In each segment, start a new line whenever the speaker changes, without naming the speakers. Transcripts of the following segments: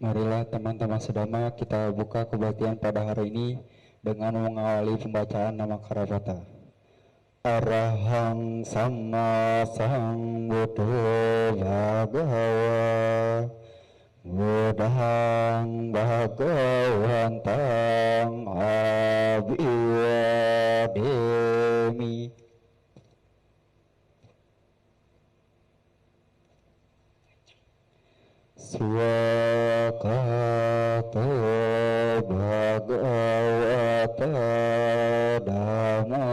Marilah teman-teman sedama kita buka kebaktian pada hari ini dengan mengawali pembacaan nama Karabata. Arahang Sama Sambuddho Bhagava Budahang Bhagawantang Abhiwademi. Swakato Bhagavata Dhamma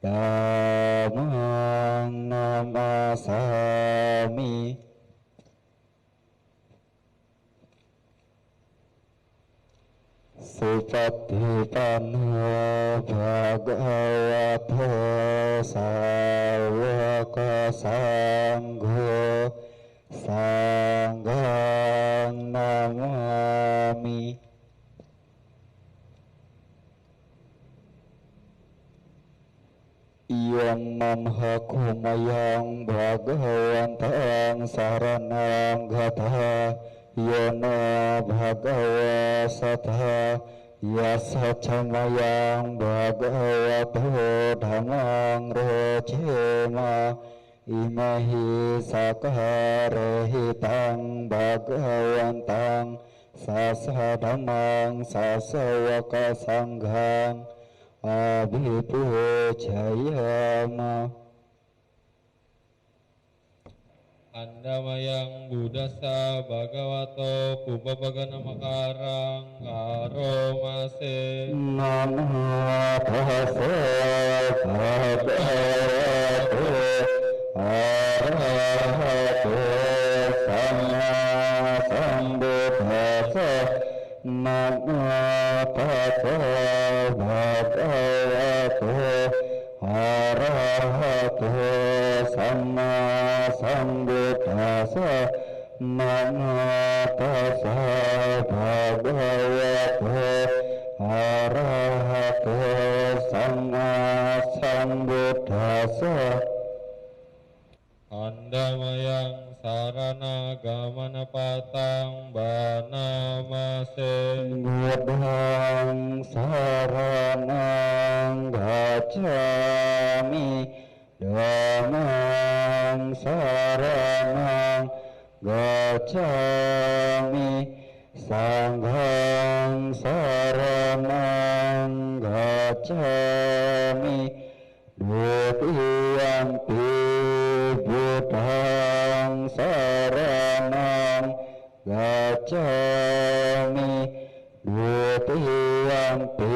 Dhammang Namasami. Supatipanna Bhagavato Sawaka Sangho Sanghang Namami. Iyang mamhakumayang Bhagawantang saranang gataha Yana Bhagava Satha Yasa Chamayang Bhagavato Dhammang Rojema Imahi Sakarehitang Bhagawantang Sasa Dhammang Sasawaka Sanghang Abhipujayama.
Andamayang Buddhasa Bhagavato Pubbabagana Makarang Karomase.
Namo tassa bhagavato arahato sama sambuddhassa. Namo tassa bhagavato arahato sama sambuddhassa. Namo tassa bhagavato arahato sama sambuddhassa.
Andamayang sarana gamana patang banamase.
Buddhang saranang gacchami Dhammang saranang gacchami Sanghang saranang gacchami Dutiyampi Buddhang saranang gacchami Dutiyampi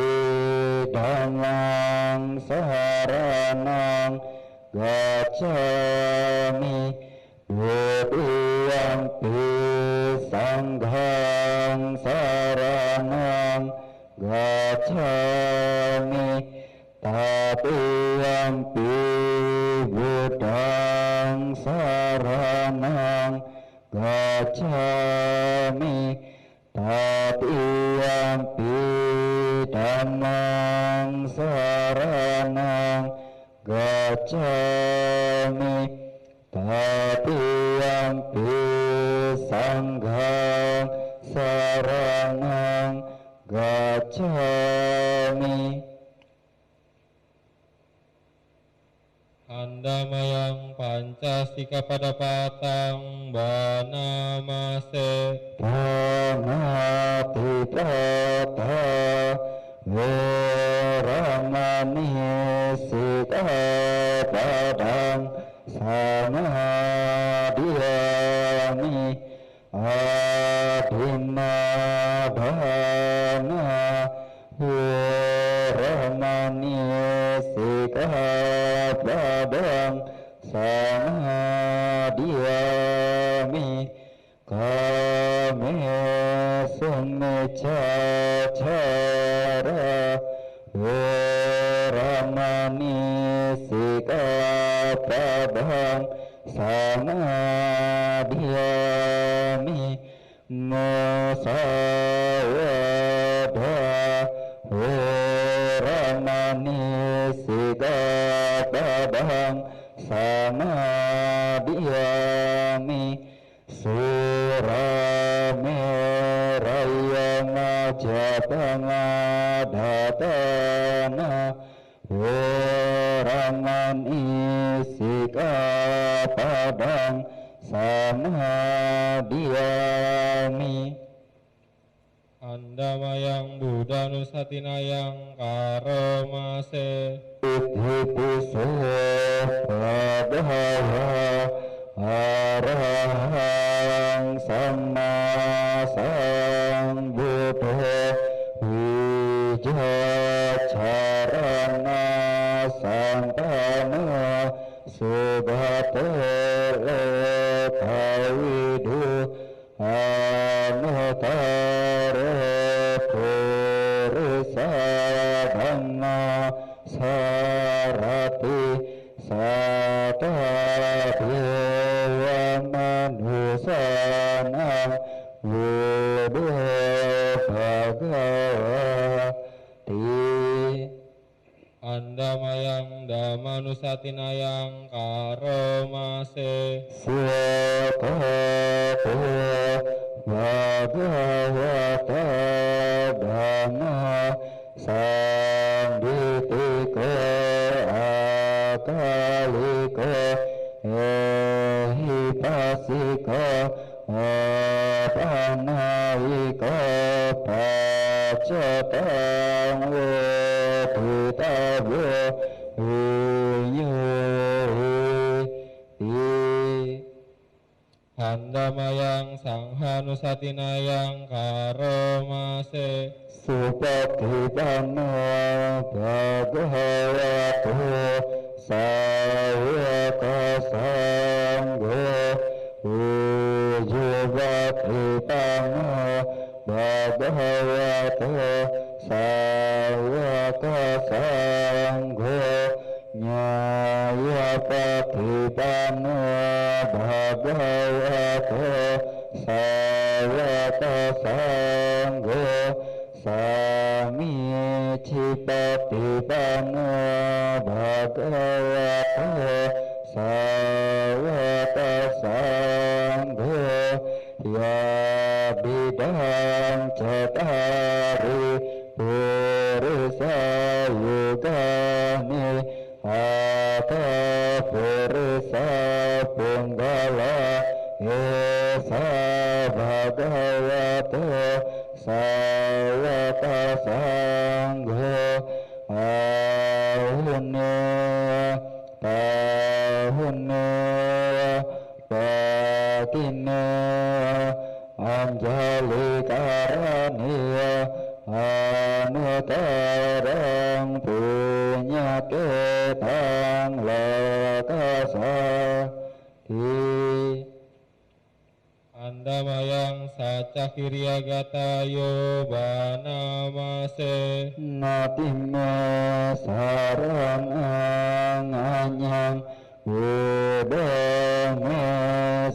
Dhammang saranang gacchami Dutiyampi Sanghang saranang gacchami Tatiyampi Buddhang saranang gacchami Tatiyampi Dhammang saranang gacchami Tatiyampi Sanghang saranang gacchami.
Andamayang Pancasika pada patang banamase.
Pranati tata Veramani Sikapadang Samadhiyami Adinadhana Veramani Sikapadang Samadhiyami Kame Sumicacara Veramani Sikapadang Samadhiyami Musawada Veramani Sikapadang Samadhiyami Surame padang samadiyami.
Andamayang Buddha Nusatinayang Karomase.
Ithi piso bhagava arahang sama sambuddho wijacarana santana subhato lekawidu anutara purisa dhamma sarati sata dewa manusana wudu bhagavati.
Andamayang Damanusatinayang Karomase.
Swakato bhagavata dhamma sanditiko akaliko ehipasiko apanaiko pacatang wetitabyo
Andamayang Sanghanusatinayang Karomase.
Supatipano bhagavato sawaka sangho ujupatipano bhagavato sawaka sangho nyayapatipano bhagavato sawaka sangho sami cipatipano bhagavato sawaka sangho ya bidang cetari purisa yugani atha purisa punggala esa bhagavato sawaka sangho ahune tahune patine anjali karaniya anutarang punyaketang lakasati.
Andamayang Sacakiryagatayo Banamase.
Natime saranang anyang budame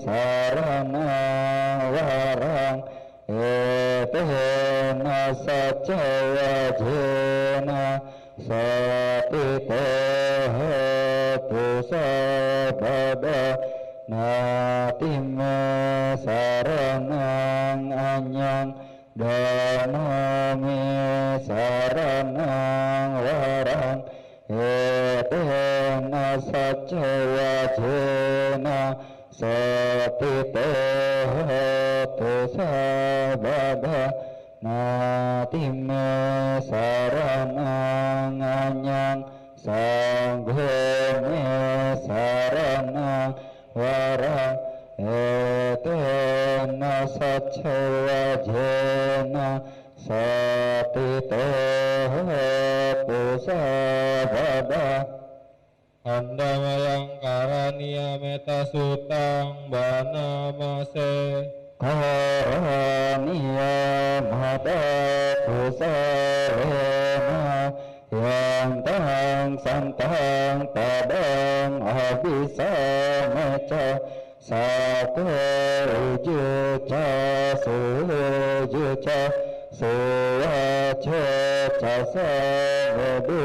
saranang warang etena sacawajena satitehetu sabada natime saranang anyang danami saranang warang etena sacawajena satitehetu sabada natime saranang anyang sanggone saranang warang etena sacawajena satitehetu sabada.
Andamayang Karaniya Meta Sutang Banamase.
Karaniya mata kusarena yang tang santang padang abisa meca satu juta sujuca suwaca casa vedu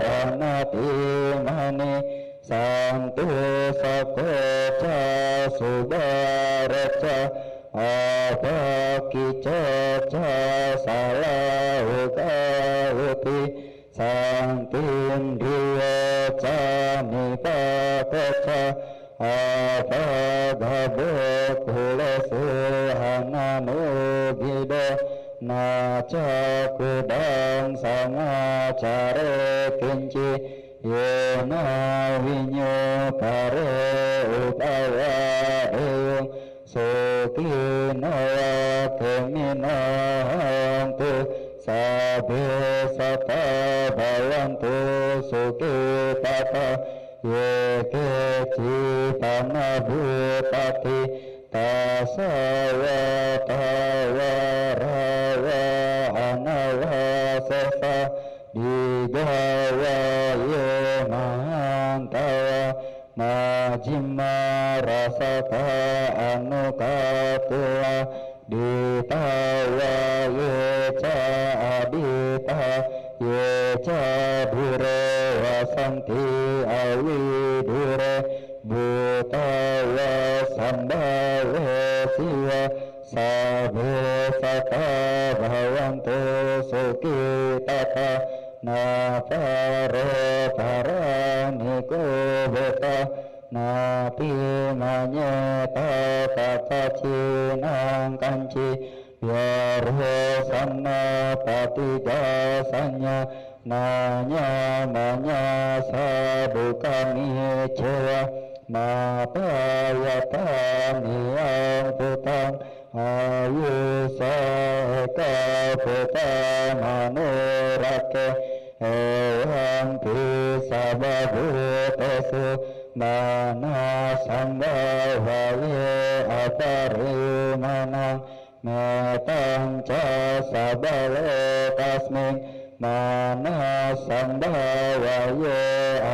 anati mani santu sakoca subaraca apakica salauti santin dia cani pakoca apagabok hulesu hananugido naca kudang samacare kinci yena winyo pare upaya deyung sukino keminantu sabe sata bayantu sukitata yeke cipana bupati tasaya tawarawa anawasesa digawa yemantawa majima rasaka anukatua ditawa yeca adita yeca dure wasanti awidure butawa sambawa siwa sabe sata bhavantu sukitata naparo paraniko beta napi manyeta tata cinang kanci biarho sama patigasanya nanya manya sabukani cewa mapayatani yang putang ayu seka putang manurake ewan pisababu tesu mana sambawaye aparimanang metang casabale tasming mana sambawaye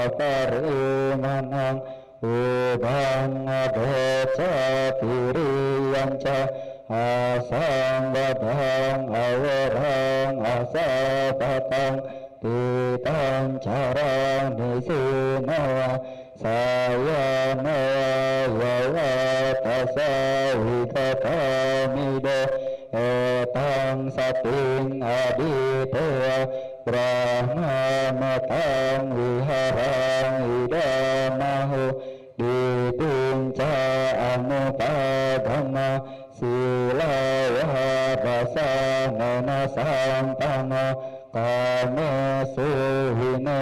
aparimanang ubang adeca tiriyanca asang badang awarang asapatang titang carang nisinawa saya nawa tasawikatamido etang sating aditewa brahma matang wiharang idamahu ditunca anupadama silawa rasa nana sampama kame suhine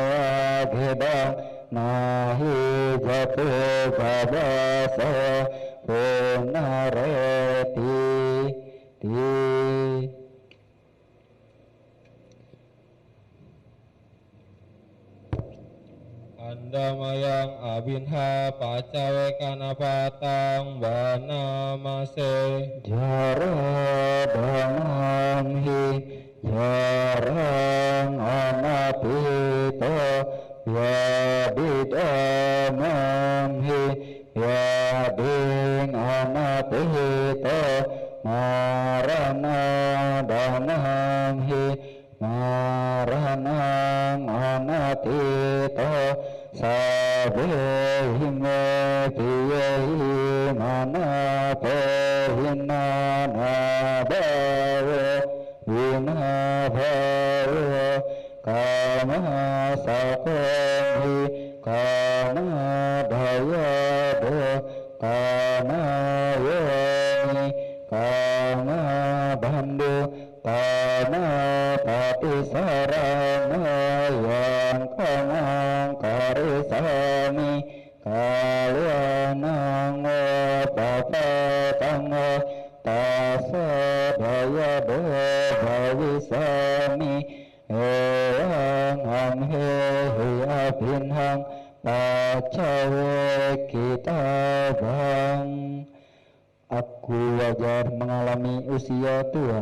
agedang nahi jatu babasa punareti
Andamayang abinha pacawe kanapatang banamase
jara damamhi jarang anapito yadidamamhi yading anapito marana damamhi maranang anatito sabehime piyehi manapehina nabawo vinabawo kama sakohi kama dayado kama yoni kama bandu kama patisarana yang kamang karisami kalianang papatang tasadayado bhavisami eyang amhehi abinhang pacawe kitabang. Aku wajar mengalami usia tua.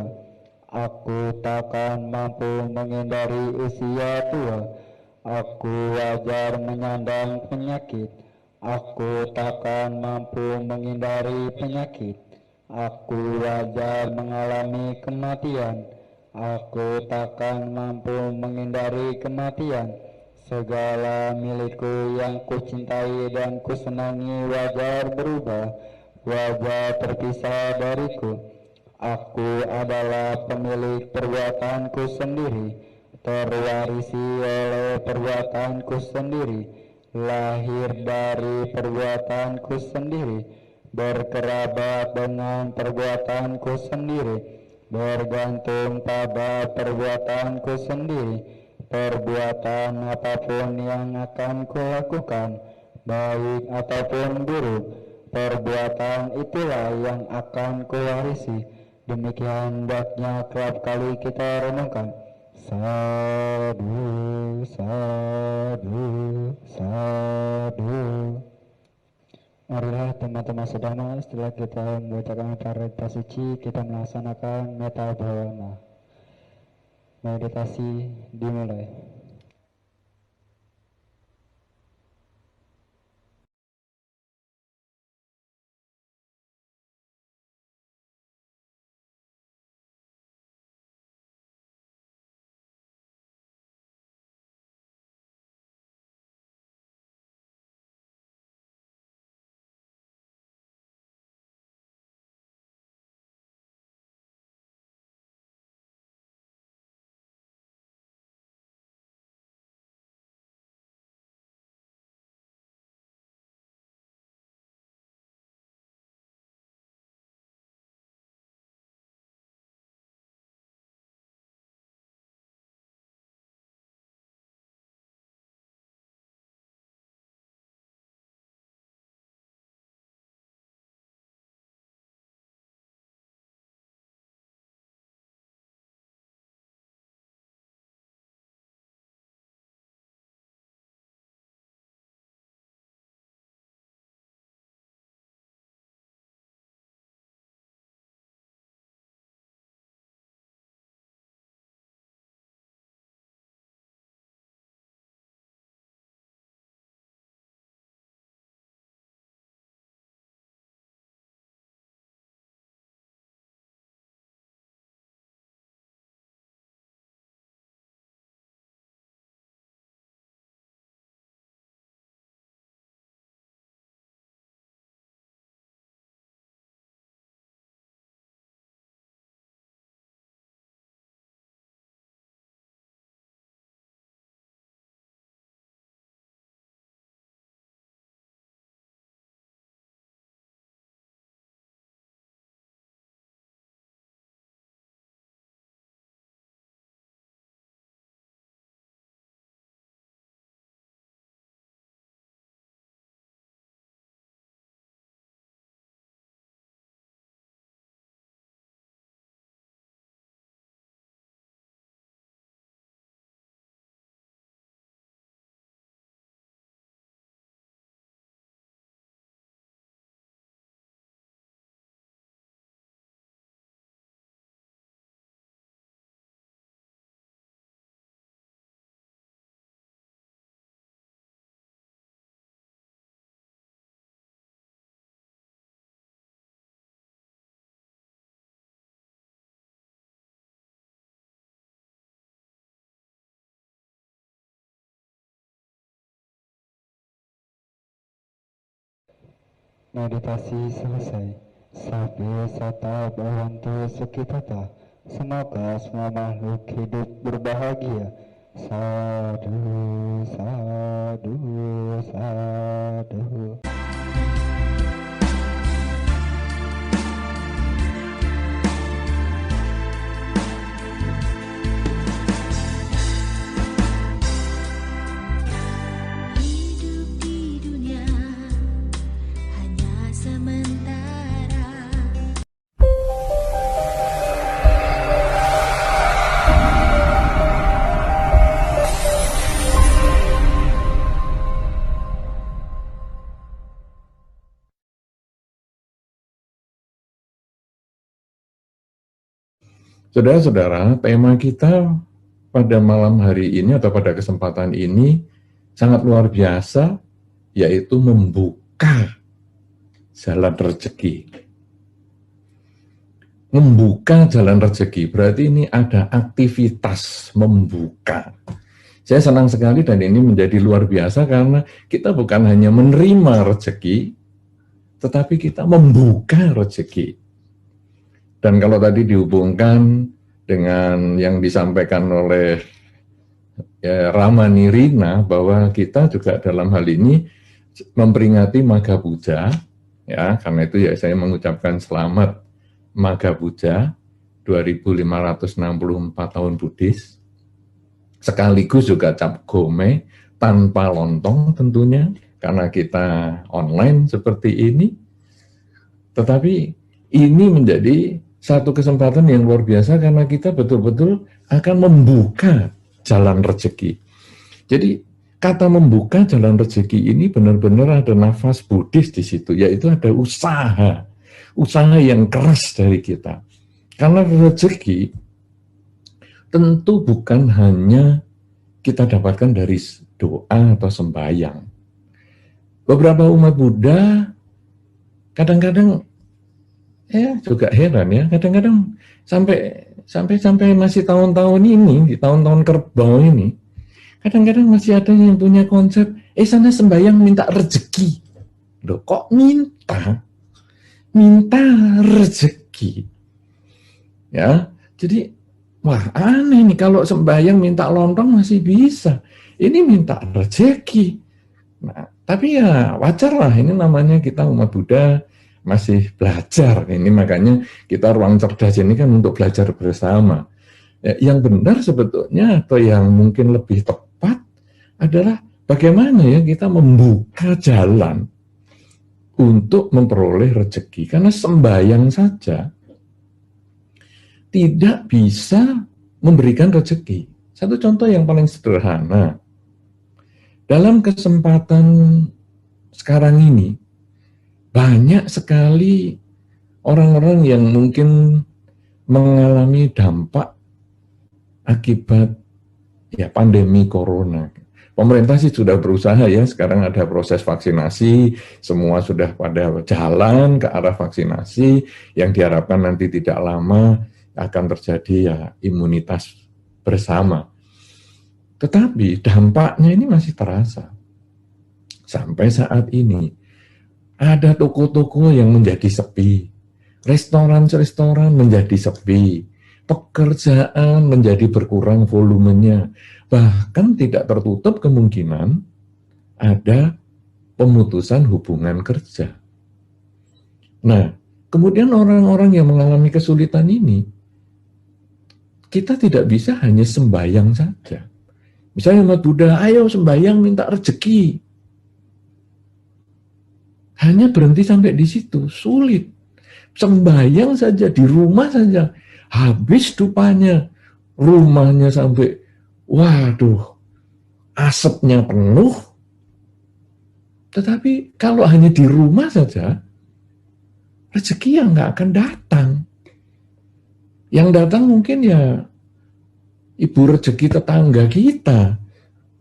Aku takkan mampu menghindari usia tua. Aku wajar menyandang penyakit. Aku takkan mampu menghindari penyakit. Aku wajar mengalami kematian. Aku takkan mampu menghindari kematian. Segala milikku yang kucintai dan kusenangi wajar berubah, wajar terpisah dariku. Aku adalah pemilik perbuatanku sendiri, terwarisi oleh perbuatanku sendiri, lahir dari perbuatanku sendiri, berkerabat dengan perbuatanku sendiri, bergantung pada perbuatanku sendiri. Perbuatan apapun yang akan kulakukan, baik ataupun buruk, perbuatan itulah yang akan kuwarisi. Demikian hendaknya kerap kali kita renungkan. Sadu, sadu, sadu. Marilah teman-teman sedana, setelah kita membacakan parita suci, kita melaksanakan meta bhavana. Meditasi dimulai. Meditasi selesai. Sabya sata bhavantu sukhitata. Semoga semua makhluk hidup berbahagia. Sadu, sadu, sadu.
Hidup di dunia hanya sementara.
Saudara-saudara, tema kita pada malam hari ini atau pada kesempatan ini sangat luar biasa, yaitu membuka jalan rezeki. Membuka jalan rezeki, berarti ini ada aktivitas membuka. Saya senang sekali dan ini menjadi luar biasa karena kita bukan hanya menerima rezeki, tetapi kita membuka rezeki. Dan kalau tadi dihubungkan dengan yang disampaikan oleh Ramanirina bahwa kita juga dalam hal ini memperingati Magha Puja, ya, karena itu ya saya mengucapkan selamat Magha Puja 2564 tahun Buddhis, sekaligus juga Cap Gome tanpa lontong tentunya, karena kita online seperti ini. Tetapi ini menjadi satu kesempatan yang luar biasa karena kita betul-betul akan membuka jalan rezeki. Jadi kata membuka jalan rezeki ini benar-benar ada nafas Buddhis di situ, yaitu ada usaha yang keras dari kita. Karena rezeki tentu bukan hanya kita dapatkan dari doa atau sembahyang. Beberapa umat Buddha kadang-kadang juga heran ya, kadang-kadang sampai masih tahun-tahun ini, di tahun-tahun kerbau ini, kadang-kadang masih ada yang punya konsep, sana sembahyang minta rezeki. Loh, kok minta rezeki? Ya, jadi wah aneh nih, kalau sembahyang minta lontong masih bisa, ini minta rezeki. Nah, tapi ya wajar lah, ini namanya kita umat Buddha masih belajar. Ini makanya kita ruang cerdas ini kan untuk belajar bersama. Yang benar sebetulnya atau yang mungkin lebih tepat adalah bagaimana ya kita membuka jalan untuk memperoleh rezeki. Karena sembahyang saja tidak bisa memberikan rezeki. Satu contoh yang paling sederhana. Dalam kesempatan sekarang ini, banyak sekali orang-orang yang mungkin mengalami dampak akibat pandemi corona. Pemerintah sih sudah berusaha ya, sekarang ada proses vaksinasi, semua sudah pada jalan ke arah vaksinasi, yang diharapkan nanti tidak lama akan terjadi imunitas bersama. Tetapi dampaknya ini masih terasa. Sampai saat ini, ada toko-toko yang menjadi sepi, restoran-restoran menjadi sepi, pekerjaan menjadi berkurang volumenya, bahkan tidak tertutup kemungkinan ada pemutusan hubungan kerja. Nah, kemudian orang-orang yang mengalami kesulitan ini, kita tidak bisa hanya sembahyang saja. Misalnya umat Buddha, ayo sembahyang minta rezeki. Hanya berhenti sampai di situ, sulit. Sembahyang saja, di rumah saja, habis dupanya, rumahnya sampai, waduh, asapnya penuh. Tetapi kalau hanya di rumah saja, rezeki yang nggak akan datang. Yang datang mungkin ya ibu rezeki tetangga kita,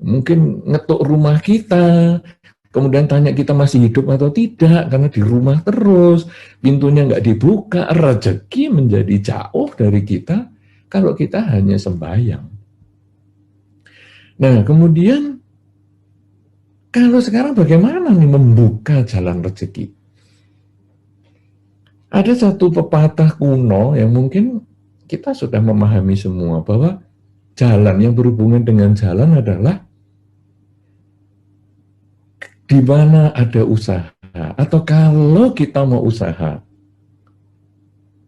mungkin ngetuk rumah kita, kemudian tanya kita masih hidup atau tidak, karena di rumah terus, pintunya nggak dibuka, rezeki menjadi jauh dari kita kalau kita hanya sembahyang. Nah, kemudian kalau sekarang bagaimana nih membuka jalan rezeki? Ada satu pepatah kuno yang mungkin kita sudah memahami semua, bahwa jalan yang berhubungan dengan jalan adalah di mana ada usaha, atau kalau kita mau usaha,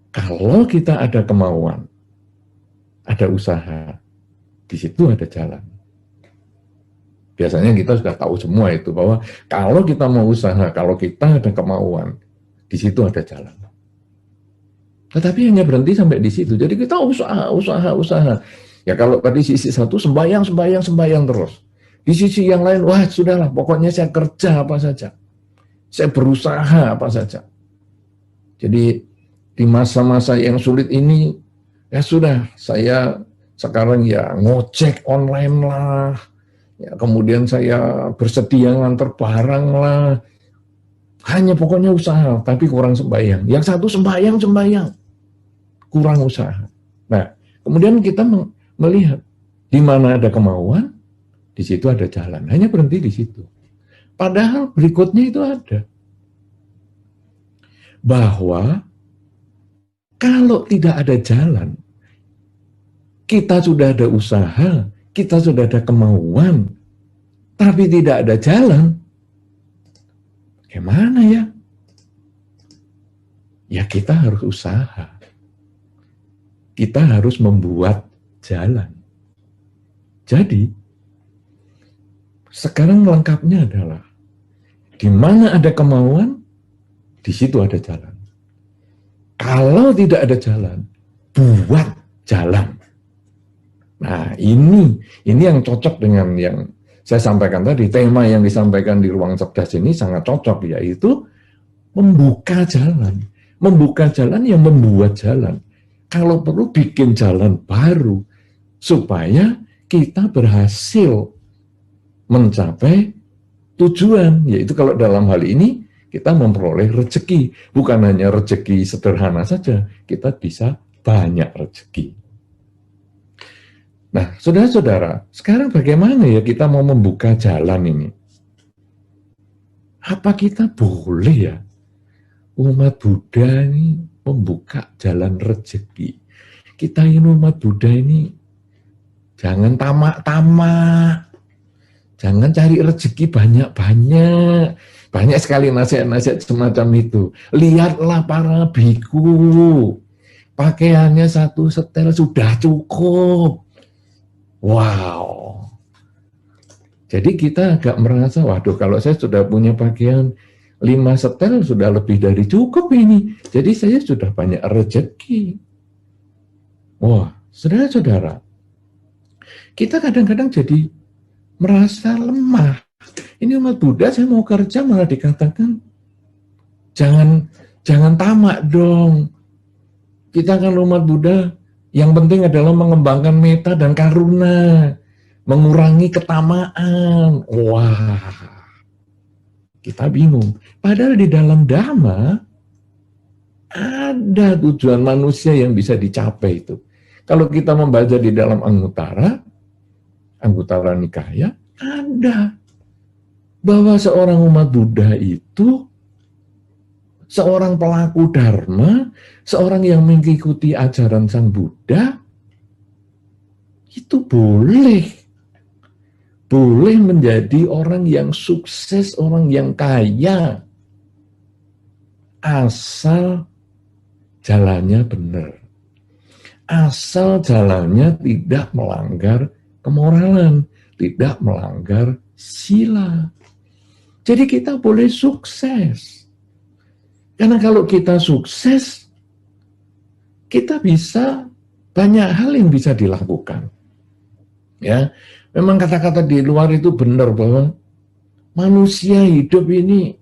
kalau kita ada kemauan, ada usaha, di situ ada jalan. Biasanya kita sudah tahu semua itu, bahwa kalau kita mau usaha, kalau kita ada kemauan, di situ ada jalan. Tetapi hanya berhenti sampai di situ. Jadi kita usaha. Ya kalau tadi sisi satu sembahyang terus. Di sisi yang lain, wah sudahlah, pokoknya saya kerja apa saja. Saya berusaha apa saja. Jadi di masa-masa yang sulit ini, ya sudah, saya sekarang ya ngojek online lah. Ya, kemudian saya bersedia nganter barang lah. Hanya pokoknya usaha, tapi kurang sembahyang. Yang satu sembahyang. Kurang usaha. Nah, kemudian kita melihat di mana ada kemauan, di situ ada jalan. Hanya berhenti di situ. Padahal berikutnya itu ada. Bahwa kalau tidak ada jalan, kita sudah ada usaha, kita sudah ada kemauan, tapi tidak ada jalan, gimana ya? Ya kita harus usaha. Kita harus membuat jalan. Jadi, sekarang lengkapnya adalah, di mana ada kemauan, di situ ada jalan. Kalau tidak ada jalan, buat jalan. Nah, ini yang cocok dengan yang saya sampaikan tadi. Tema yang disampaikan di Ruang Cerdas ini sangat cocok, yaitu membuka jalan. Membuka jalan yang membuat jalan. Kalau perlu bikin jalan baru, supaya kita berhasil mencapai tujuan. Yaitu kalau dalam hal ini, kita memperoleh rezeki. Bukan hanya rezeki sederhana saja, kita bisa banyak rezeki. Nah, saudara-saudara, sekarang bagaimana ya kita mau membuka jalan ini? Apa kita boleh ya umat Buddha ini membuka jalan rezeki? Kita ini umat Buddha ini jangan tamak-tamak, jangan cari rezeki banyak-banyak. Banyak sekali nasihat-nasihat semacam itu. Lihatlah para biku, pakaiannya satu setel sudah cukup. Wow. Jadi kita agak merasa, waduh kalau saya sudah punya pakaian 5 setel sudah lebih dari cukup ini. Jadi saya sudah banyak rezeki. Wah, saudara-saudara, kita kadang-kadang jadi merasa lemah. Ini umat Buddha, saya mau kerja malah dikatakan, jangan tamak dong. Kita kan umat Buddha, yang penting adalah mengembangkan metta dan karuna, mengurangi ketamaan. Wah, kita bingung. Padahal di dalam Dhamma, ada tujuan manusia yang bisa dicapai itu. Kalau kita membaca di dalam Anguttara Nikaya, ada. Bahwa seorang umat Buddha itu, seorang pelaku Dharma, seorang yang mengikuti ajaran Sang Buddha, itu boleh menjadi orang yang sukses, orang yang kaya, asal jalannya benar, asal jalannya tidak melanggar kemoralan, tidak melanggar sila. Jadi kita boleh sukses. Karena kalau kita sukses, kita bisa banyak hal yang bisa dilakukan. Ya, memang kata-kata di luar itu benar bahwa manusia hidup ini,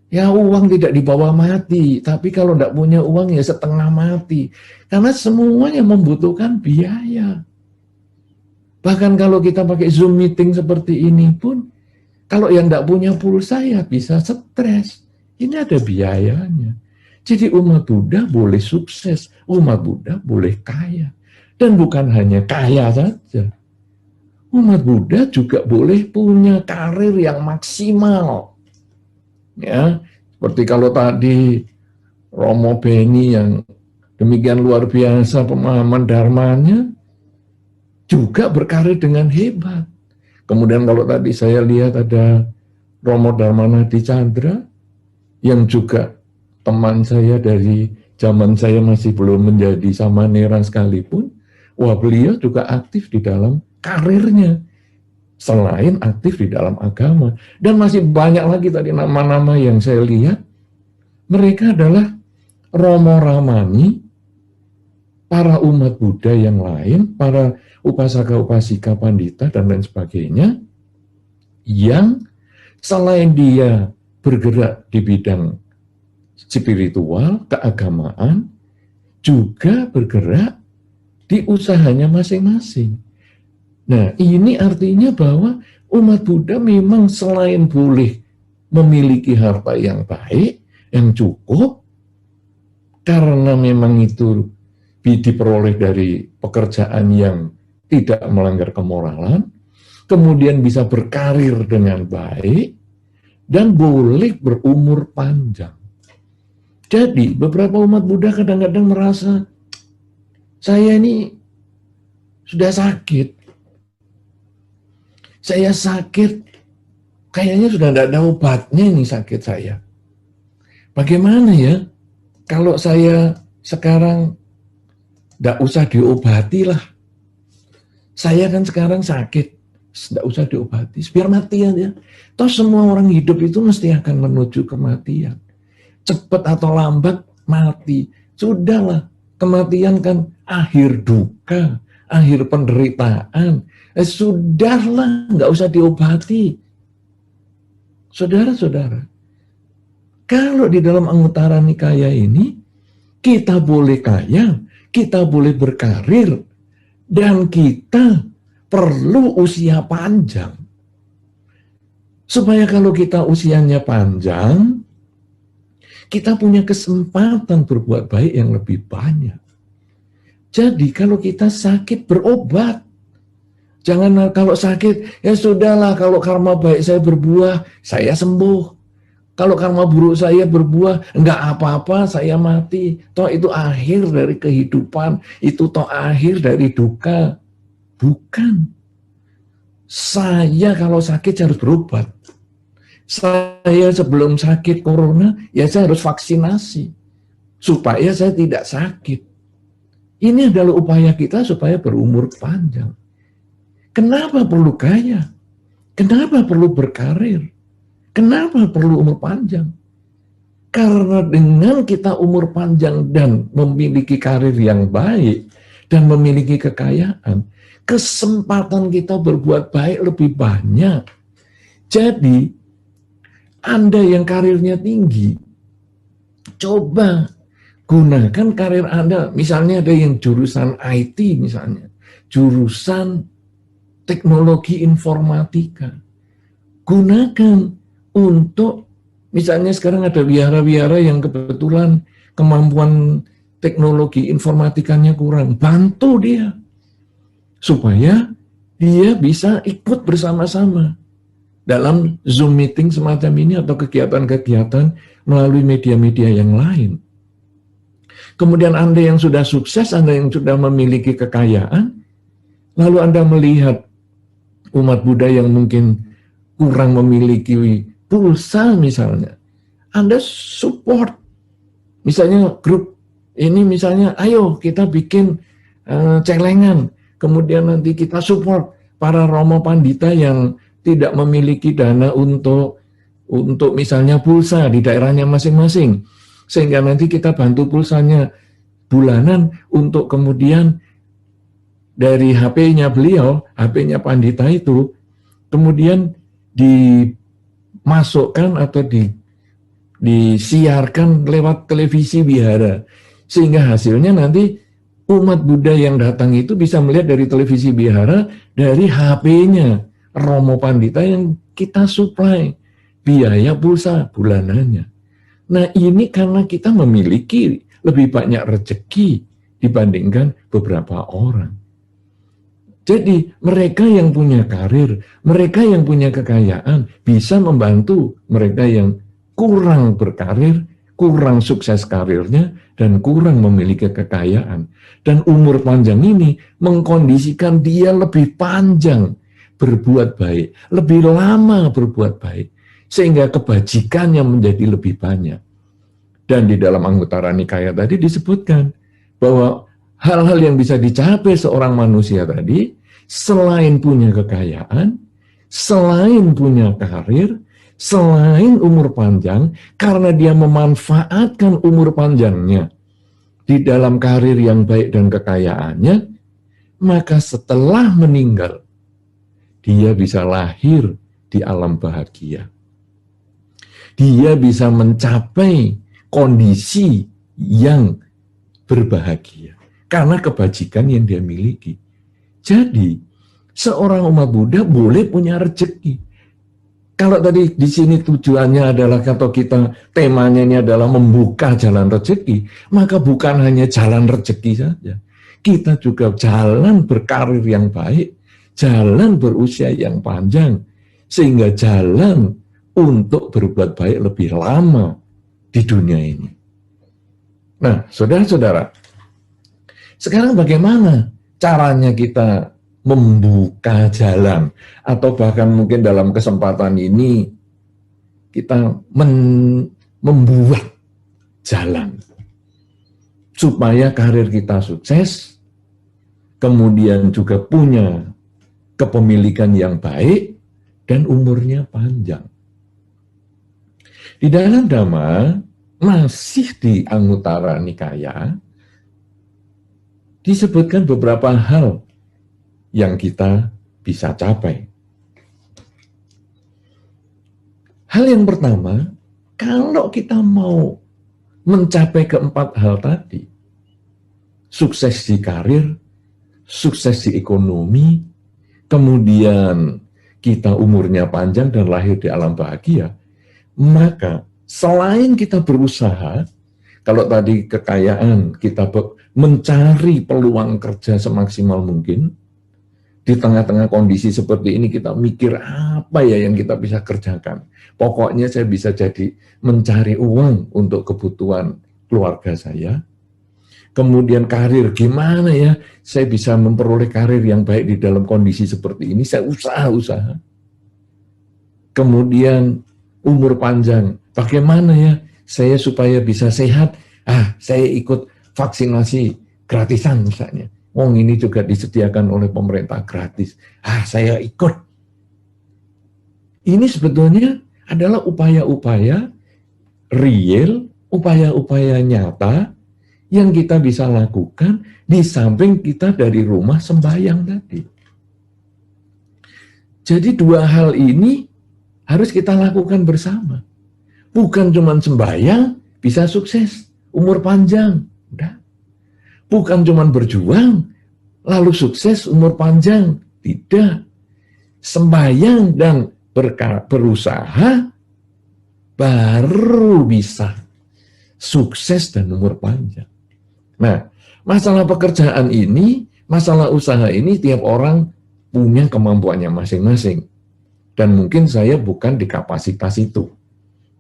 ya uang tidak dibawa mati, tapi kalau tidak punya uang ya setengah mati. Karena semuanya membutuhkan biaya. Bahkan kalau kita pakai Zoom meeting seperti ini pun, kalau yang tidak punya pulsa ya bisa stres. Ini ada biayanya. Jadi umat Buddha boleh sukses, umat Buddha boleh kaya. Dan bukan hanya kaya saja. Umat Buddha juga boleh punya karir yang maksimal. Ya, seperti kalau tadi Romo Beni yang demikian luar biasa pemahaman dharmanya, juga berkarir dengan hebat. Kemudian kalau tadi saya lihat ada Romo Dharmanadi Chandra, yang juga teman saya dari zaman saya masih belum menjadi samanera sekalipun, wah beliau juga aktif di dalam karirnya, selain aktif di dalam agama. Dan masih banyak lagi tadi nama-nama yang saya lihat, mereka adalah Romo Ramani, para umat Buddha yang lain, para upasaka-upasika pandita dan lain sebagainya, yang selain dia bergerak di bidang spiritual, keagamaan, juga bergerak di usahanya masing-masing. Nah, ini artinya bahwa umat Buddha memang selain boleh memiliki harta yang baik, yang cukup, karena memang itu diperoleh dari pekerjaan yang tidak melanggar kemoralan, kemudian bisa berkarir dengan baik, dan boleh berumur panjang. Jadi, beberapa umat Buddha kadang-kadang merasa, saya ini sudah sakit, Saya sakit, kayaknya sudah tidak ada obatnya ini sakit saya. Bagaimana ya kalau saya sekarang tidak usah diobati lah. Saya kan sekarang sakit, tidak usah diobati, biar mati aja. Toh semua orang hidup itu mesti akan menuju kematian. Cepat atau lambat mati. Sudahlah, kematian kan akhir duka, akhir penderitaan. Sudahlah, nggak usah diobati. Saudara-saudara, kalau di dalam Anguttara Nikaya ini, kita boleh kaya, kita boleh berkarir, dan kita perlu usia panjang. Supaya kalau kita usianya panjang, kita punya kesempatan berbuat baik yang lebih banyak. Jadi kalau kita sakit, berobat. Jangan kalau sakit, ya sudahlah, kalau karma baik saya berbuah, saya sembuh. Kalau karma buruk saya berbuah, enggak apa-apa, saya mati. Toh itu akhir dari kehidupan, itu toh akhir dari duka. Bukan. Saya kalau sakit harus berobat. Saya sebelum sakit corona, ya saya harus vaksinasi. Supaya saya tidak sakit. Ini adalah upaya kita supaya berumur panjang. Kenapa perlu kaya? Kenapa perlu berkarir? Kenapa perlu umur panjang? Karena dengan kita umur panjang dan memiliki karir yang baik dan memiliki kekayaan, kesempatan kita berbuat baik lebih banyak. Jadi, Anda yang karirnya tinggi, coba gunakan karir Anda. Misalnya ada yang jurusan IT misalnya, jurusan teknologi informatika. Gunakan untuk, misalnya sekarang ada wihara-wihara yang kebetulan kemampuan teknologi informatikanya kurang, bantu dia supaya dia bisa ikut bersama-sama dalam Zoom meeting semacam ini atau kegiatan-kegiatan melalui media-media yang lain. Kemudian Anda yang sudah sukses, Anda yang sudah memiliki kekayaan, lalu Anda melihat umat Buddha yang mungkin kurang memiliki pulsa misalnya, Anda support. Misalnya grup ini misalnya, ayo kita bikin celengan, kemudian nanti kita support para Romo Pandita yang tidak memiliki dana untuk misalnya pulsa di daerahnya masing-masing, sehingga nanti kita bantu pulsanya bulanan untuk kemudian dari HP-nya beliau, HP-nya Pandita itu, kemudian dimasukkan atau disiarkan lewat televisi wihara, sehingga hasilnya nanti umat Buddha yang datang itu bisa melihat dari televisi wihara, dari HP-nya Romo Pandita yang kita suplai biaya pulsa bulanannya. Nah ini karena kita memiliki lebih banyak rezeki dibandingkan beberapa orang. Jadi mereka yang punya karir, mereka yang punya kekayaan bisa membantu mereka yang kurang berkarir, kurang sukses karirnya, dan kurang memiliki kekayaan. Dan umur panjang ini mengkondisikan dia lebih panjang berbuat baik, lebih lama berbuat baik, sehingga kebajikannya menjadi lebih banyak. Dan di dalam Anguttara Nikaya tadi disebutkan bahwa hal-hal yang bisa dicapai seorang manusia tadi, selain punya kekayaan, selain punya karir, selain umur panjang, karena dia memanfaatkan umur panjangnya di dalam karir yang baik dan kekayaannya, maka setelah meninggal, dia bisa lahir di alam bahagia. Dia bisa mencapai kondisi yang berbahagia karena kebajikan yang dia miliki. Jadi, seorang umat Buddha boleh punya rezeki. Kalau tadi di sini tujuannya adalah, atau kita temanya ini adalah membuka jalan rezeki, maka bukan hanya jalan rezeki saja. Kita juga jalan berkarir yang baik, jalan berusia yang panjang, sehingga jalan untuk berbuat baik lebih lama di dunia ini. Nah, saudara-saudara, sekarang bagaimana caranya kita membuka jalan, atau bahkan mungkin dalam kesempatan ini kita membuat jalan supaya karir kita sukses, kemudian juga punya kepemilikan yang baik dan umurnya panjang. Di dalam Dhamma, masih di Anguttara Nikaya, disebutkan beberapa hal yang kita bisa capai. Hal yang pertama, kalau kita mau mencapai keempat hal tadi, sukses di karir, sukses di ekonomi, kemudian kita umurnya panjang dan lahir di alam bahagia, maka selain kita berusaha, kalau tadi kekayaan, kita mencari peluang kerja semaksimal mungkin, di tengah-tengah kondisi seperti ini kita mikir apa ya yang kita bisa kerjakan. Pokoknya saya bisa jadi mencari uang untuk kebutuhan keluarga saya. Kemudian karir, gimana ya saya bisa memperoleh karir yang baik di dalam kondisi seperti ini. Saya usaha. Kemudian umur panjang, bagaimana ya saya supaya bisa sehat. Saya ikut vaksinasi gratisan misalnya. Ini juga disediakan oleh pemerintah gratis. Saya ikut. Ini sebetulnya adalah upaya-upaya real, upaya-upaya nyata yang kita bisa lakukan di samping kita dari rumah sembahyang tadi. Jadi dua hal ini harus kita lakukan bersama. Bukan cuma sembahyang bisa sukses, umur panjang. Udah. Bukan cuma berjuang, lalu sukses umur panjang. Tidak. Sembahyang dan berusaha, baru bisa sukses dan umur panjang. Nah, masalah pekerjaan ini, masalah usaha ini, tiap orang punya kemampuannya masing-masing. Dan mungkin saya bukan di kapasitas itu.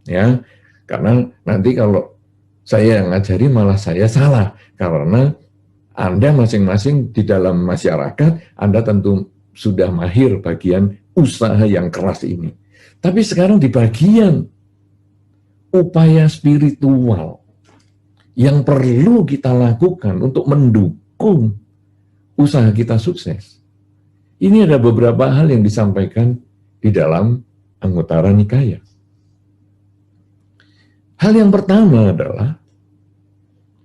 Ya, karena nanti kalau saya yang ngajari malah saya salah, karena Anda masing-masing di dalam masyarakat, Anda tentu sudah mahir bagian usaha yang keras ini. Tapi sekarang di bagian upaya spiritual yang perlu kita lakukan untuk mendukung usaha kita sukses. Ini ada beberapa hal yang disampaikan di dalam Anguttara Nikaya. Hal yang pertama adalah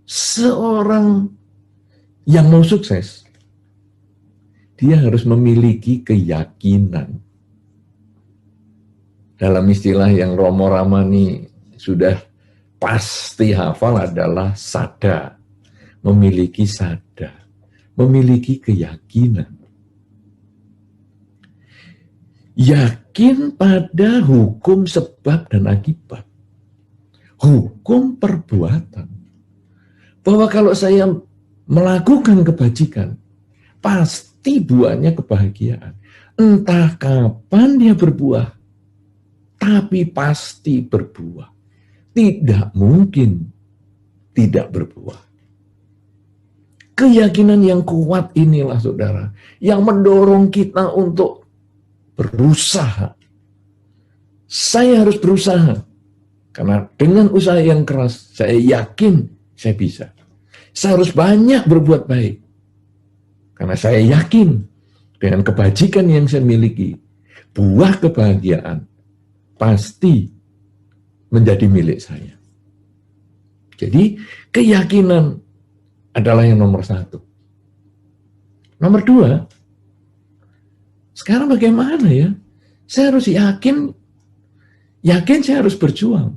seorang yang mau sukses, dia harus memiliki keyakinan. Dalam istilah yang Romo Ramani sudah pasti hafal adalah sada, memiliki sada, memiliki keyakinan. Yakin pada hukum sebab dan akibat. Hukum perbuatan. Bahwa kalau saya melakukan kebajikan, pasti buahnya kebahagiaan. Entah kapan dia berbuah, tapi pasti berbuah. Tidak mungkin tidak berbuah. Keyakinan yang kuat inilah saudara, yang mendorong kita untuk berusaha. Saya harus berusaha. Karena dengan usaha yang keras, saya yakin saya bisa. Saya harus banyak berbuat baik. Karena saya yakin dengan kebajikan yang saya miliki, buah kebahagiaan pasti menjadi milik saya. Jadi keyakinan adalah yang nomor satu. Nomor dua, sekarang bagaimana ya? Saya harus yakin saya harus berjuang.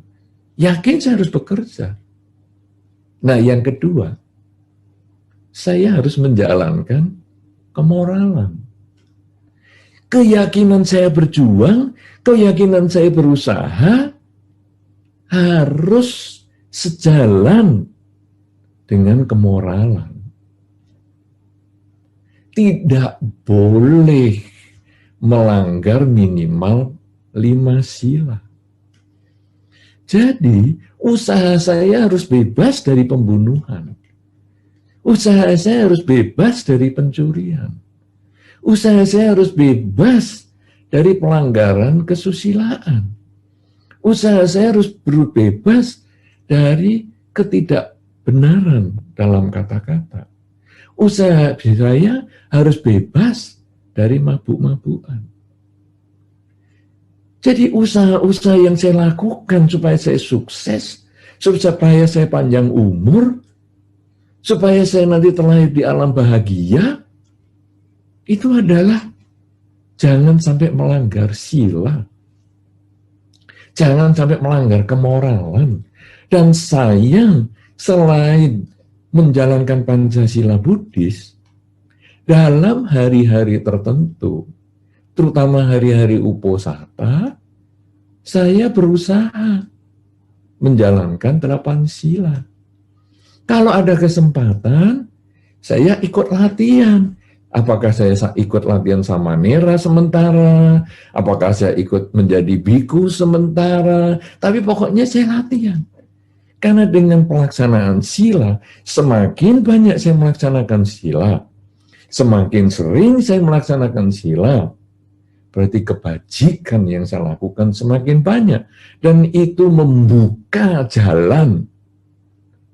Yakin saya harus bekerja. Nah, yang kedua, saya harus menjalankan kemoralan. Keyakinan saya berjuang, keyakinan saya berusaha, harus sejalan dengan kemoralan. Tidak boleh melanggar minimal 5 sila. Jadi, usaha saya harus bebas dari pembunuhan. Usaha saya harus bebas dari pencurian. Usaha saya harus bebas dari pelanggaran kesusilaan. Usaha saya harus bebas dari ketidakbenaran dalam kata-kata. Usaha saya harus bebas dari mabuk-mabukan. Jadi usaha-usaha yang saya lakukan supaya saya sukses, supaya saya panjang umur, supaya saya nanti terlahir di alam bahagia, itu adalah jangan sampai melanggar sila. Jangan sampai melanggar kemoralan. Dan saya selain menjalankan Pancasila Buddhis, dalam hari-hari tertentu, terutama hari-hari uposatha, saya berusaha menjalankan 8 sila. Kalau ada kesempatan, saya ikut latihan. Apakah saya ikut latihan samanera sementara, apakah saya ikut menjadi biku sementara, tapi pokoknya saya latihan. Karena dengan pelaksanaan sila, semakin banyak saya melaksanakan sila, semakin sering saya melaksanakan sila, berarti kebajikan yang saya lakukan semakin banyak. Dan itu membuka jalan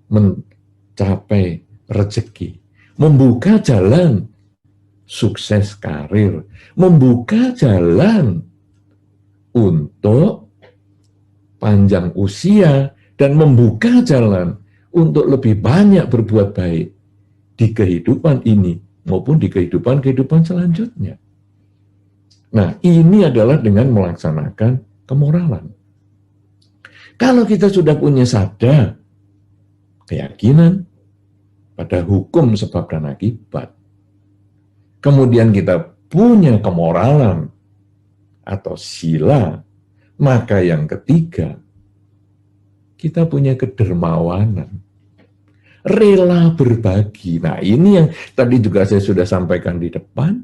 mencapai rezeki. Membuka jalan sukses karir. Membuka jalan untuk panjang usia. Dan membuka jalan untuk lebih banyak berbuat baik di kehidupan ini maupun di kehidupan-kehidupan selanjutnya. Nah, ini adalah dengan melaksanakan kemoralan. Kalau kita sudah punya sadar, keyakinan pada hukum sebab dan akibat, kemudian kita punya kemoralan atau sila, maka yang ketiga, kita punya kedermawanan, rela berbagi. Nah, ini yang tadi juga saya sudah sampaikan di depan.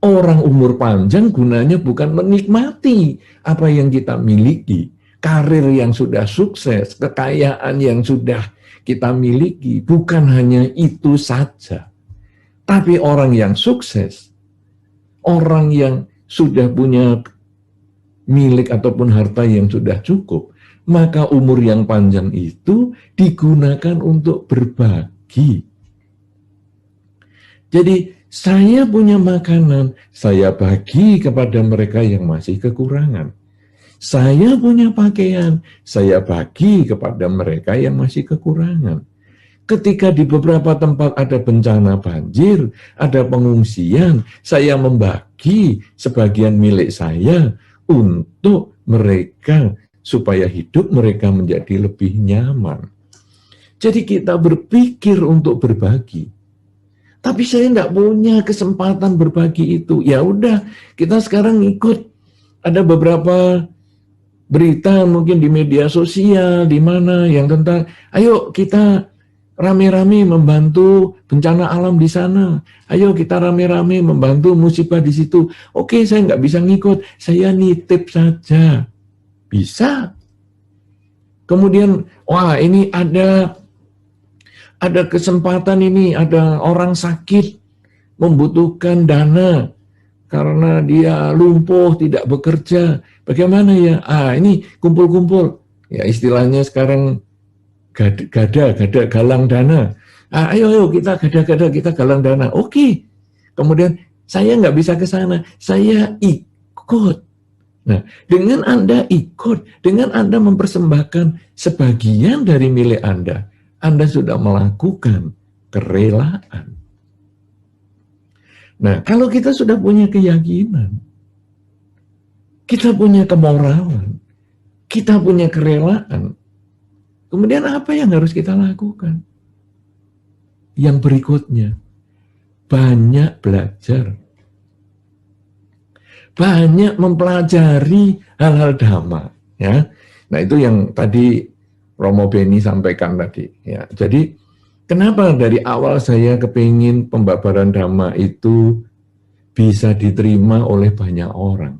Orang umur panjang gunanya bukan menikmati apa yang kita miliki, karir yang sudah sukses, kekayaan yang sudah kita miliki. Bukan hanya itu saja. Tapi orang yang sukses, orang yang sudah punya milik ataupun harta yang sudah cukup, maka umur yang panjang itu digunakan untuk berbagi. Jadi saya punya makanan, saya bagi kepada mereka yang masih kekurangan. Saya punya pakaian, saya bagi kepada mereka yang masih kekurangan. Ketika di beberapa tempat ada bencana banjir, ada pengungsian, saya membagi sebagian milik saya untuk mereka supaya hidup mereka menjadi lebih nyaman. Jadi kita berpikir untuk berbagi. Tapi saya tidak punya kesempatan berbagi itu. Ya udah, kita sekarang ikut. Ada beberapa berita mungkin di media sosial, di mana yang tentang, ayo kita rame-rame membantu bencana alam di sana. Ayo kita rame-rame membantu musibah di situ. Oke, saya nggak bisa ngikut, saya nitip saja. Bisa. Kemudian, wah ini ada kesempatan ini, ada orang sakit membutuhkan dana karena dia lumpuh, tidak bekerja. Bagaimana ya? Ini kumpul-kumpul. Ya istilahnya sekarang galang dana. Ayo kita gada-gada, kita galang dana. Oke. Kemudian saya nggak bisa ke sana, saya ikut. Nah, dengan Anda ikut, dengan Anda mempersembahkan sebagian dari milik Anda sudah melakukan kerelaan. Nah, kalau kita sudah punya keyakinan, kita punya kemoralan, kita punya kerelaan, kemudian apa yang harus kita lakukan? Yang berikutnya, banyak belajar. Banyak mempelajari hal-hal dhamma, ya. Nah, itu yang tadi Romo Beni sampaikan tadi, ya. Jadi, kenapa dari awal saya kepingin pembabaran dhamma itu bisa diterima oleh banyak orang?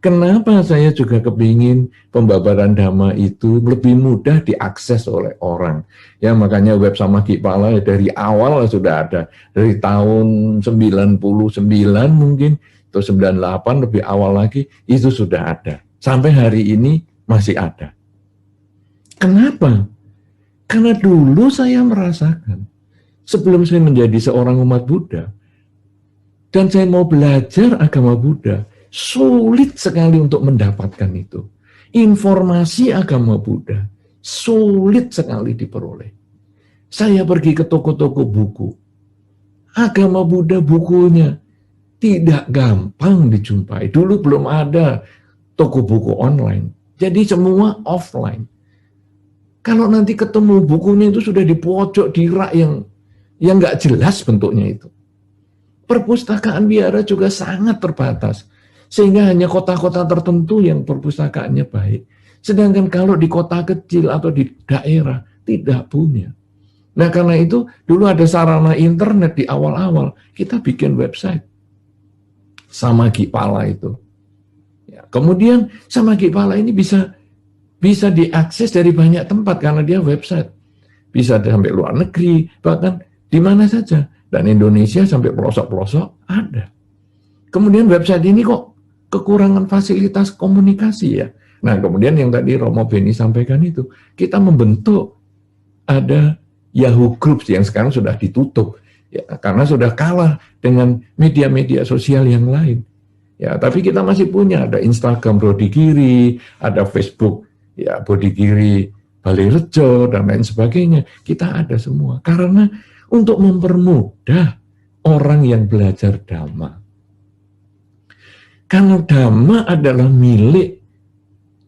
Kenapa saya juga kepingin pembabaran Dhamma itu lebih mudah diakses oleh orang. Ya, makanya web Samaggi Pala dari awal sudah ada. Dari tahun 99 mungkin, atau 98 lebih awal lagi, itu sudah ada. Sampai hari ini masih ada. Kenapa? Karena dulu saya merasakan, sebelum saya menjadi seorang umat Buddha, dan saya mau belajar agama Buddha, sulit sekali untuk mendapatkan itu. Informasi agama Buddha sulit sekali diperoleh. Saya pergi ke toko-toko buku. Agama Buddha bukunya tidak gampang dijumpai. Dulu belum ada toko buku online. Jadi semua offline. Kalau nanti ketemu bukunya itu sudah di pojok, di rak yang nggak jelas bentuknya itu. Perpustakaan biara juga sangat terbatas. Sehingga hanya kota-kota tertentu yang perpustakaannya baik. Sedangkan kalau di kota kecil atau di daerah, tidak punya. Nah karena itu, dulu ada sarana internet di awal-awal. Kita bikin website. Samaggi Pala itu. Ya, kemudian Samaggi Pala ini bisa diakses dari banyak tempat karena dia website. Bisa sampai luar negeri, bahkan di mana saja. Dan Indonesia sampai pelosok-pelosok ada. Kemudian website ini kok kekurangan fasilitas komunikasi ya. Nah kemudian yang tadi Romo Beni sampaikan itu, kita membentuk ada Yahoo Groups yang sekarang sudah ditutup ya, karena sudah kalah dengan media-media sosial yang lain. Ya, tapi kita masih punya, ada Instagram Bodigiri, ada Facebook ya Bodigiri Balairejo dan lain sebagainya. Kita ada semua karena untuk mempermudah orang yang belajar Dhamma. Karena Dhamma adalah milik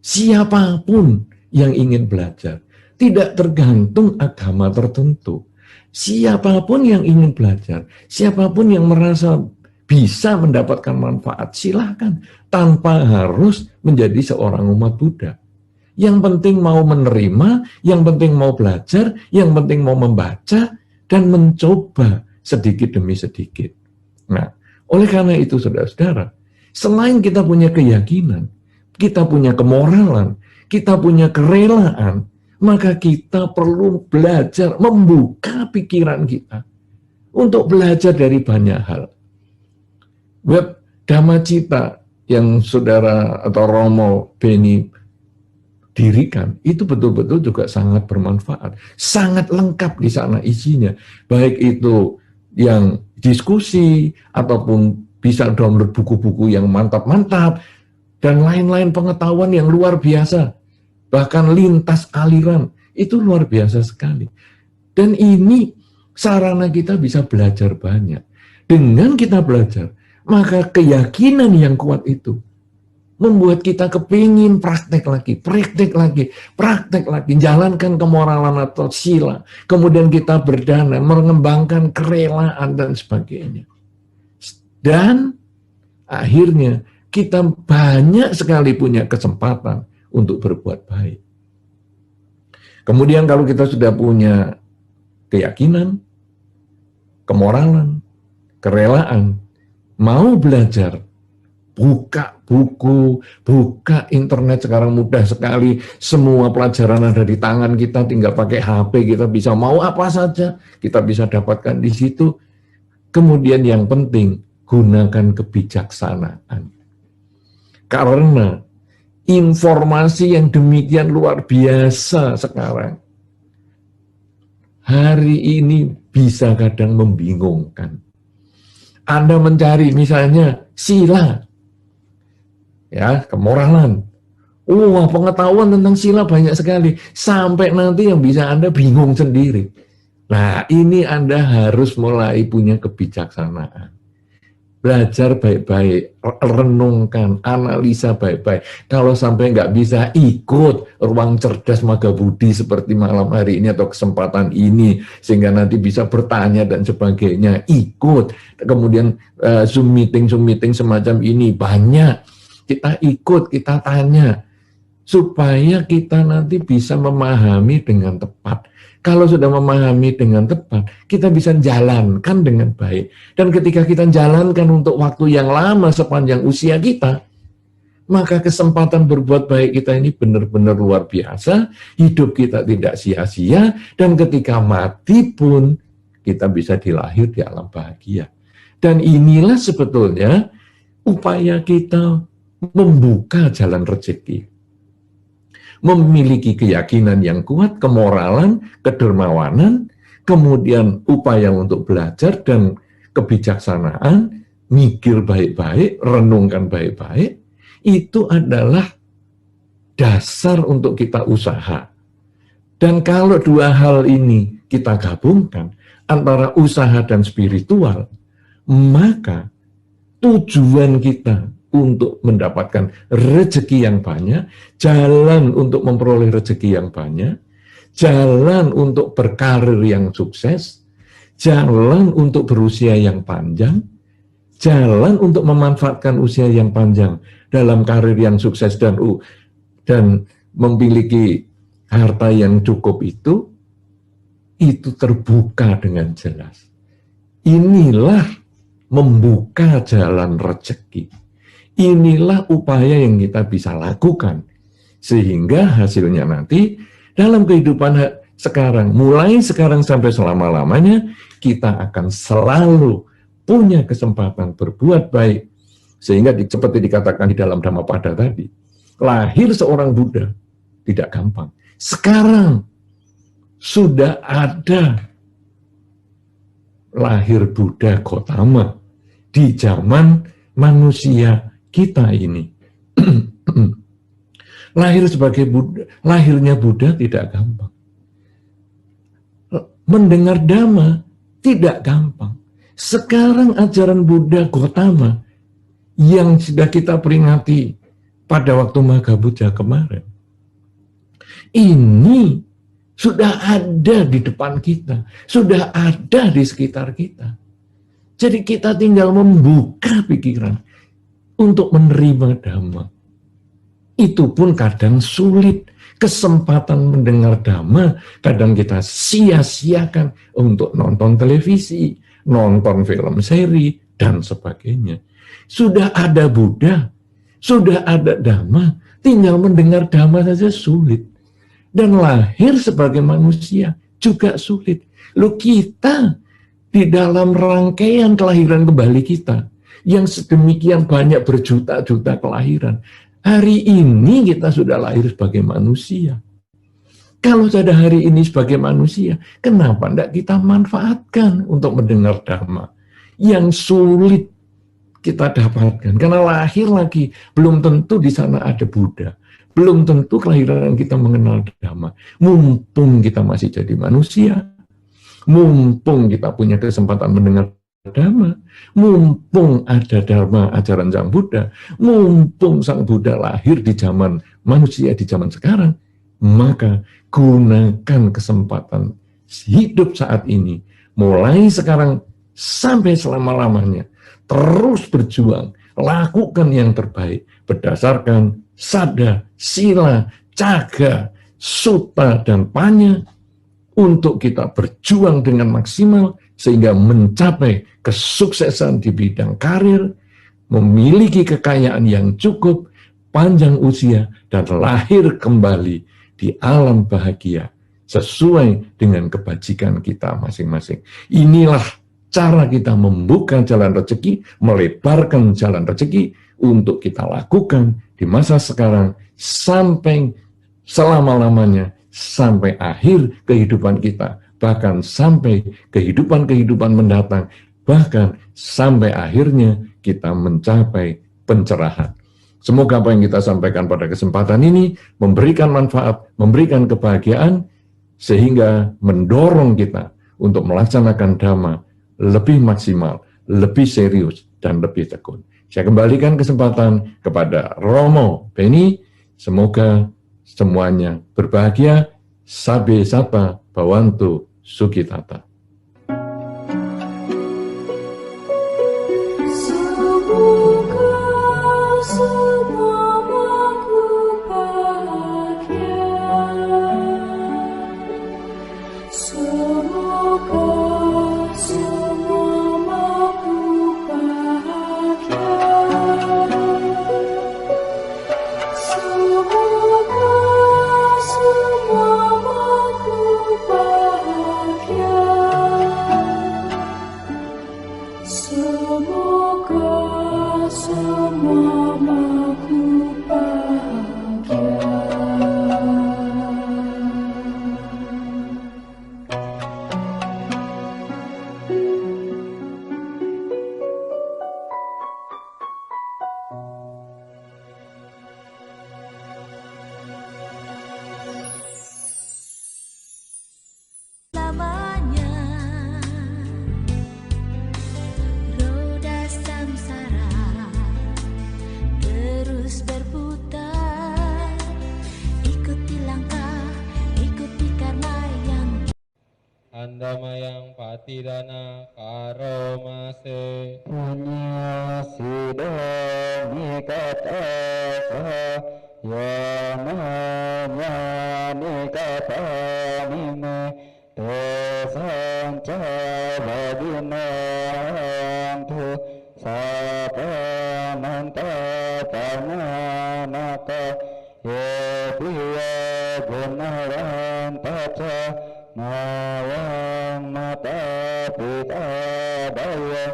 siapapun yang ingin belajar. Tidak tergantung agama tertentu. Siapapun yang ingin belajar, siapapun yang merasa bisa mendapatkan manfaat, silakan. Tanpa harus menjadi seorang umat Buddha. Yang penting mau menerima, yang penting mau belajar, yang penting mau membaca, dan mencoba sedikit demi sedikit. Nah, oleh karena itu saudara-saudara, selain kita punya keyakinan, kita punya kemoralan, kita punya kerelaan, maka kita perlu belajar membuka pikiran kita untuk belajar dari banyak hal. Web Dhammacita yang saudara atau Romo Beni dirikan, itu betul-betul juga sangat bermanfaat. Sangat lengkap di sana isinya. Baik itu yang diskusi, ataupun bisa download buku-buku yang mantap-mantap, dan lain-lain pengetahuan yang luar biasa. Bahkan lintas aliran, itu luar biasa sekali. Dan ini sarana kita bisa belajar banyak. Dengan kita belajar, maka keyakinan yang kuat itu membuat kita kepingin praktek lagi, jalankan kemoralan atau sila. Kemudian kita berdana, mengembangkan kerelaan dan sebagainya. Dan akhirnya kita banyak sekali punya kesempatan untuk berbuat baik. Kemudian kalau kita sudah punya keyakinan, kemoralan, kerelaan, mau belajar, buka buku, buka internet, sekarang mudah sekali, semua pelajaran ada di tangan kita, tinggal pakai HP, kita bisa mau apa saja, kita bisa dapatkan di situ. Kemudian yang penting, gunakan kebijaksanaan. Karena informasi yang demikian luar biasa sekarang, hari ini bisa kadang membingungkan. Anda mencari misalnya sila, ya, kemoralan. Wah, pengetahuan tentang sila banyak sekali. Sampai nanti yang bisa Anda bingung sendiri. Nah, ini Anda harus mulai punya kebijaksanaan. Belajar baik-baik, renungkan, analisa baik-baik. Kalau sampai nggak bisa ikut ruang cerdas Magabudi seperti malam hari ini atau kesempatan ini, sehingga nanti bisa bertanya dan sebagainya, ikut. Kemudian Zoom meeting semacam ini banyak. Kita ikut, kita tanya, supaya kita nanti bisa memahami dengan tepat. Kalau sudah memahami dengan tepat, kita bisa jalankan dengan baik. Dan ketika kita jalankan untuk waktu yang lama sepanjang usia kita, maka kesempatan berbuat baik kita ini benar-benar luar biasa, hidup kita tidak sia-sia, dan ketika mati pun kita bisa dilahir di alam bahagia. Dan inilah sebetulnya upaya kita membuka jalan rezeki. Memiliki keyakinan yang kuat, kemoralan, kedermawanan, kemudian upaya untuk belajar dan kebijaksanaan, mikir baik-baik, renungkan baik-baik, itu adalah dasar untuk kita usaha. Dan kalau dua hal ini kita gabungkan, antara usaha dan spiritual, maka tujuan kita untuk mendapatkan rezeki yang banyak, jalan untuk memperoleh rezeki yang banyak, jalan untuk berkarir yang sukses, jalan untuk berusia yang panjang, jalan untuk memanfaatkan usia yang panjang dalam karir yang sukses dan memiliki harta yang cukup itu terbuka dengan jelas. Inilah membuka jalan rezeki. Inilah upaya yang kita bisa lakukan. Sehingga hasilnya nanti dalam kehidupan sekarang, mulai sekarang sampai selama-lamanya, kita akan selalu punya kesempatan berbuat baik. Sehingga seperti dikatakan di dalam Dhammapada tadi, lahir seorang Buddha tidak gampang. Sekarang sudah ada lahir Buddha Gautama di zaman manusia kita ini. Lahirnya Buddha tidak gampang. Mendengar Dhamma tidak gampang. Sekarang ajaran Buddha Gautama yang sudah kita peringati pada waktu Magha Buddha kemarin, ini sudah ada di depan kita, sudah ada di sekitar kita. Jadi kita tinggal membuka pikiran untuk menerima Dhamma. Itu pun kadang sulit. Kesempatan mendengar Dhamma kadang kita sia-siakan untuk nonton televisi, nonton film seri, dan sebagainya. Sudah ada Buddha, sudah ada Dhamma, tinggal mendengar Dhamma saja sulit. Dan lahir sebagai manusia juga sulit. Loh, kita di dalam rangkaian kelahiran kembali kita, yang sedemikian banyak berjuta-juta kelahiran, hari ini kita sudah lahir sebagai manusia. Kalau sudah hari ini sebagai manusia, kenapa tidak kita manfaatkan untuk mendengar Dhamma? Yang sulit kita dapatkan, karena lahir lagi, belum tentu di sana ada Buddha. Belum tentu kelahiran kita mengenal Dhamma. Mumpung kita masih jadi manusia, mumpung kita punya kesempatan mendengar Dhamma, mumpung ada Dhamma ajaran Sang Buddha, mumpung Sang Buddha lahir di zaman manusia di zaman sekarang, maka gunakan kesempatan hidup saat ini, mulai sekarang sampai selama-lamanya, terus berjuang, lakukan yang terbaik berdasarkan sada, sila, caga, sutta, dan panya, untuk kita berjuang dengan maksimal sehingga mencapai kesuksesan di bidang karir, memiliki kekayaan yang cukup, panjang usia, dan lahir kembali di alam bahagia sesuai dengan kebajikan kita masing-masing. Inilah cara kita membuka jalan rezeki, melebarkan jalan rezeki untuk kita lakukan di masa sekarang sampai selama-lamanya, sampai akhir kehidupan kita, bahkan sampai kehidupan-kehidupan mendatang, bahkan sampai akhirnya kita mencapai pencerahan. Semoga apa yang kita sampaikan pada kesempatan ini memberikan manfaat, memberikan kebahagiaan, sehingga mendorong kita untuk melaksanakan Dhamma lebih maksimal, lebih serius, dan lebih tekun. Saya kembalikan kesempatan kepada Romo Beni. Semoga semuanya berbahagia. Sabbe Satta Bhavantu Sukhitata.
Andamayang patidana karomase.
Punya sidani kata yananya nikata nime tesanca badinang tu sapananta pananaka yepiya gunaran paca mawang mata pita daya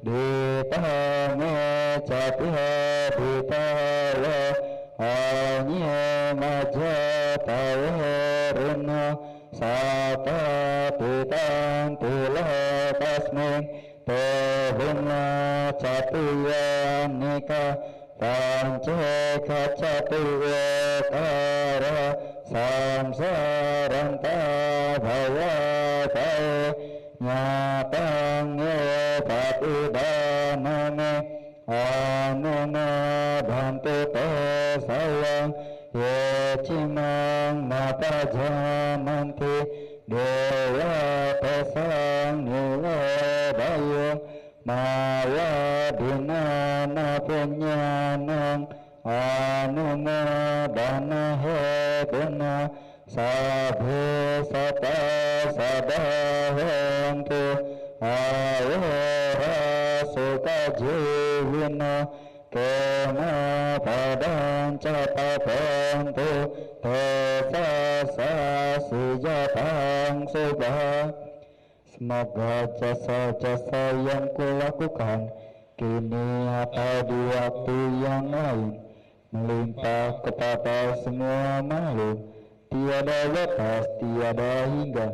ditame capia ditawa anye maja tawaruna sata pitan tula tasming tebunga capia nika panca kacatuwa kara samsaranta bhava tae nyatangye patidaname anuna bhantu tesayang yecimang mata jamanti dewa tesang niladayung mawa dinana punyanang anuna dana heduna sabhe sata sadahantu awara suka jiwina kema padan catapantu tesasa sujatang subah. Semoga jasa-jasa yang kulakukan kini atau di waktu yang lain melimpah kepada semua makhluk, tiada batas, tiada hingga,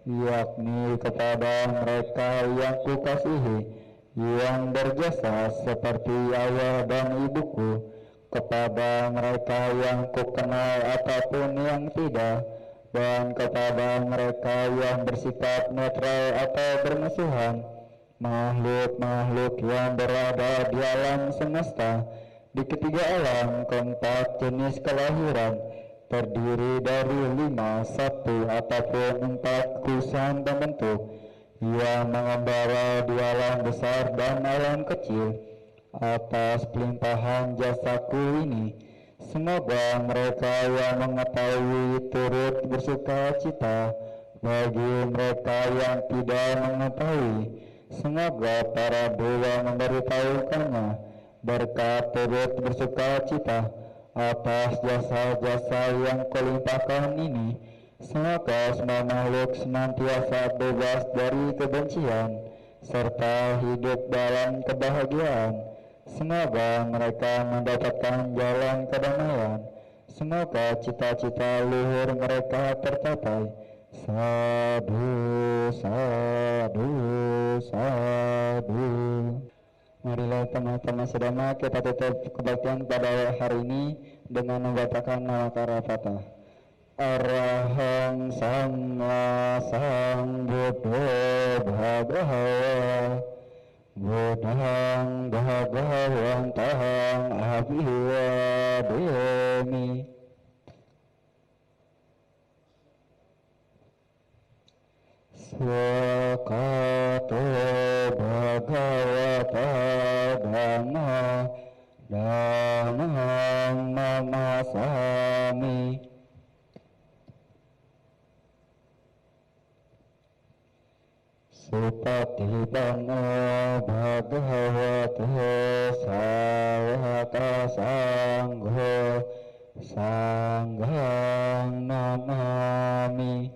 yakni kepada mereka yang kukasihi, yang berjasa seperti ayah dan ibuku, kepada mereka yang kukenal ataupun yang tidak, dan kepada mereka yang bersifat netral atau bermusuhan, makhluk-makhluk yang berada di alam semesta, di ketiga alam, keempat jenis kelahiran, terdiri dari 5, 1 ataupun 4 kusan pembentuk, yang mengembara di alam besar dan alam kecil, atas pelimpahan jasaku ini. Semoga mereka yang mengetahui turut bersuka cita, bagi mereka yang tidak mengetahui, semoga para dewa memberitahukannya berkat turut bersuka cita atas jasa-jasa yang kulimpahkan ini. Semoga semua makhluk senantiasa bebas dari kebencian serta hidup dalam kebahagiaan. Semoga mereka mendapatkan jalan kedamaian. Semoga cita-cita luhur mereka tercapai. Sadhu, sadhu, sadhu. Marilah teman-teman sedama kita tutup kebaktian pada hari ini dengan membacakan Nawakara Fatah. Arahang Sama Sambuddho Bhagava Buddhang Bhagavantang Abhivademi. Swakato Bhagavata Dhamma Dhammang Namasami. Supatipano Bhagavato Sawaka Sangho Sanghang Namami.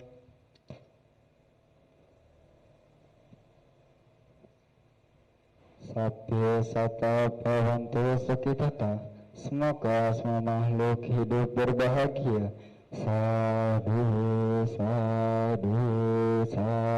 Sabya sata bhavantu sukhitata. Semoga semua makhluk hidup berbahagia. Sadhu, sadhu, sadhu.